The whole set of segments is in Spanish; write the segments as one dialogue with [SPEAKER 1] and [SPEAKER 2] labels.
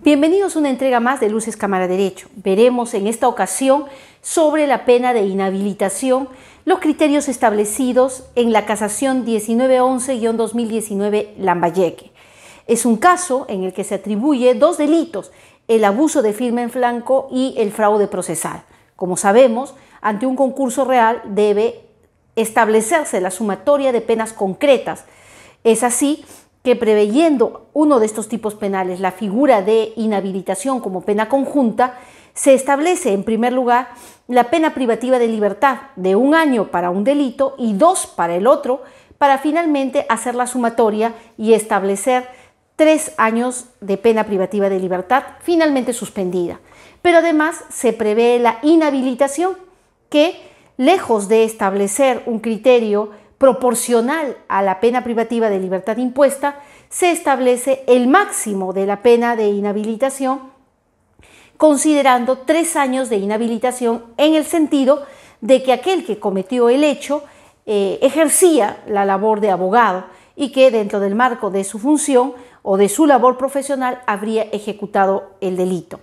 [SPEAKER 1] Bienvenidos a una entrega más de Luces Cámara Derecho. Veremos en esta ocasión sobre la pena de inhabilitación, los criterios establecidos en la casación 1911-2019 Lambayeque. Es un caso en el que se atribuye dos delitos, el abuso de firma en blanco y el fraude procesal. Como sabemos, ante un concurso real debe establecerse la sumatoria de penas concretas. Es así que preveyendo uno de estos tipos penales, la figura de inhabilitación como pena conjunta, se establece en primer lugar la pena privativa de libertad de 1 año para un delito y 2 para el otro, para finalmente hacer la sumatoria y establecer 3 años de pena privativa de libertad finalmente suspendida. Pero además se prevé la inhabilitación que, lejos de establecer un criterio proporcional a la pena privativa de libertad impuesta, se establece el máximo de la pena de inhabilitación, considerando 3 años de inhabilitación en el sentido de que aquel que cometió el hecho ejercía la labor de abogado y que dentro del marco de su función o de su labor profesional habría ejecutado el delito.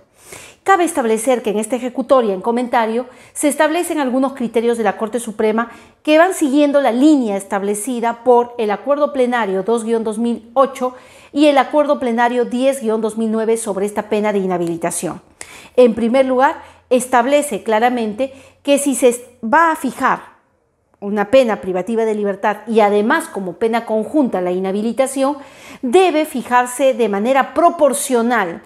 [SPEAKER 1] Cabe establecer que en esta ejecutoria en comentario se establecen algunos criterios de la Corte Suprema que van siguiendo la línea establecida por el Acuerdo Plenario 2-2008 y el Acuerdo Plenario 10-2009 sobre esta pena de inhabilitación. En primer lugar, establece claramente que si se va a fijar una pena privativa de libertad y además como pena conjunta la inhabilitación, debe fijarse de manera proporcional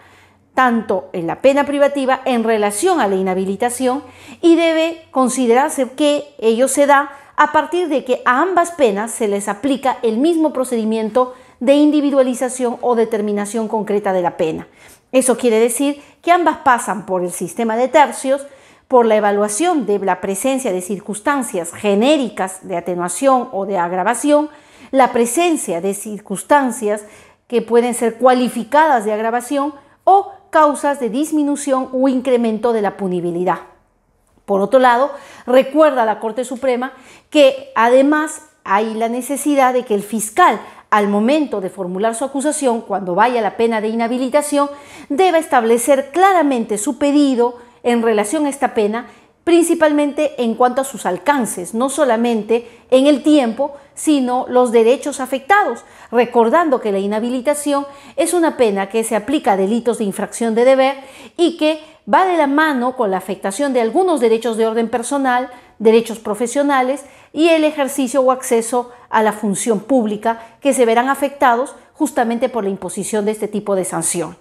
[SPEAKER 1] tanto en la pena privativa en relación a la inhabilitación y debe considerarse que ello se da a partir de que a ambas penas se les aplica el mismo procedimiento de individualización o determinación concreta de la pena. Eso quiere decir que ambas pasan por el sistema de tercios, por la evaluación de la presencia de circunstancias genéricas de atenuación o de agravación, la presencia de circunstancias que pueden ser cualificadas de agravación o causas de disminución o incremento de la punibilidad. Por otro lado, recuerda la Corte Suprema que además hay la necesidad de que el fiscal, al momento de formular su acusación, cuando vaya a la pena de inhabilitación, deba establecer claramente su pedido en relación a esta pena, principalmente en cuanto a sus alcances, no solamente en el tiempo, sino los derechos afectados, recordando que la inhabilitación es una pena que se aplica a delitos de infracción de deber y que va de la mano con la afectación de algunos derechos de orden personal, derechos profesionales y el ejercicio o acceso a la función pública que se verán afectados justamente por la imposición de este tipo de sanción.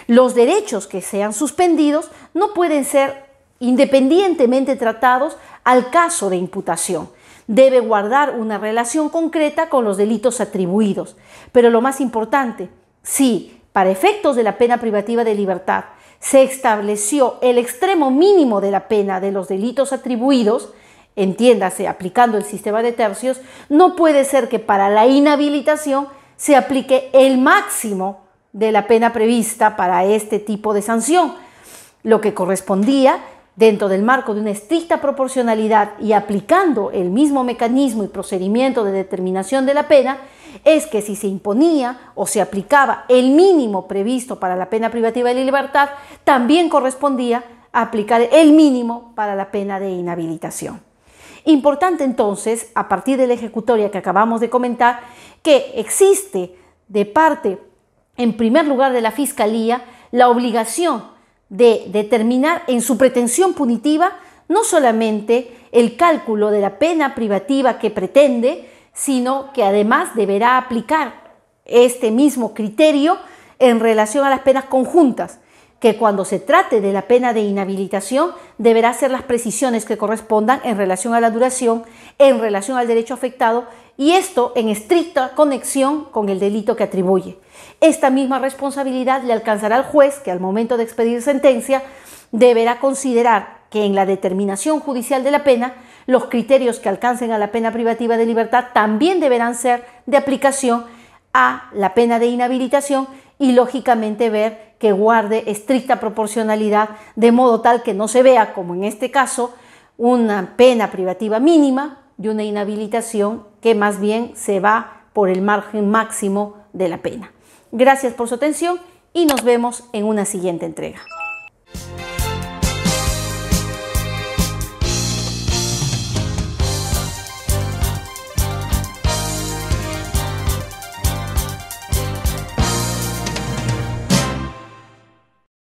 [SPEAKER 1] Los derechos que sean suspendidos no pueden ser independientemente tratados al caso de imputación. Debe guardar una relación concreta con los delitos atribuidos. Pero lo más importante, si para efectos de la pena privativa de libertad se estableció el extremo mínimo de la pena de los delitos atribuidos, entiéndase, aplicando el sistema de tercios, no puede ser que para la inhabilitación se aplique el máximo de la pena prevista para este tipo de sanción, lo que correspondía dentro del marco de una estricta proporcionalidad y aplicando el mismo mecanismo y procedimiento de determinación de la pena, es que si se imponía o se aplicaba el mínimo previsto para la pena privativa de libertad, también correspondía aplicar el mínimo para la pena de inhabilitación. Importante entonces, a partir de la ejecutoria que acabamos de comentar, que existe de parte, en primer lugar, de la Fiscalía, la obligación de determinar en su pretensión punitiva no solamente el cálculo de la pena privativa que pretende, sino que además deberá aplicar este mismo criterio en relación a las penas conjuntas, que cuando se trate de la pena de inhabilitación deberá hacer las precisiones que correspondan en relación a la duración, en relación al derecho afectado, y esto en estricta conexión con el delito que atribuye. Esta misma responsabilidad le alcanzará al juez que al momento de expedir sentencia deberá considerar que en la determinación judicial de la pena los criterios que alcancen a la pena privativa de libertad también deberán ser de aplicación a la pena de inhabilitación y lógicamente ver que guarde estricta proporcionalidad de modo tal que no se vea, como en este caso, una pena privativa mínima y una inhabilitación que más bien se va por el margen máximo de la pena. Gracias por su atención y nos vemos en una siguiente entrega.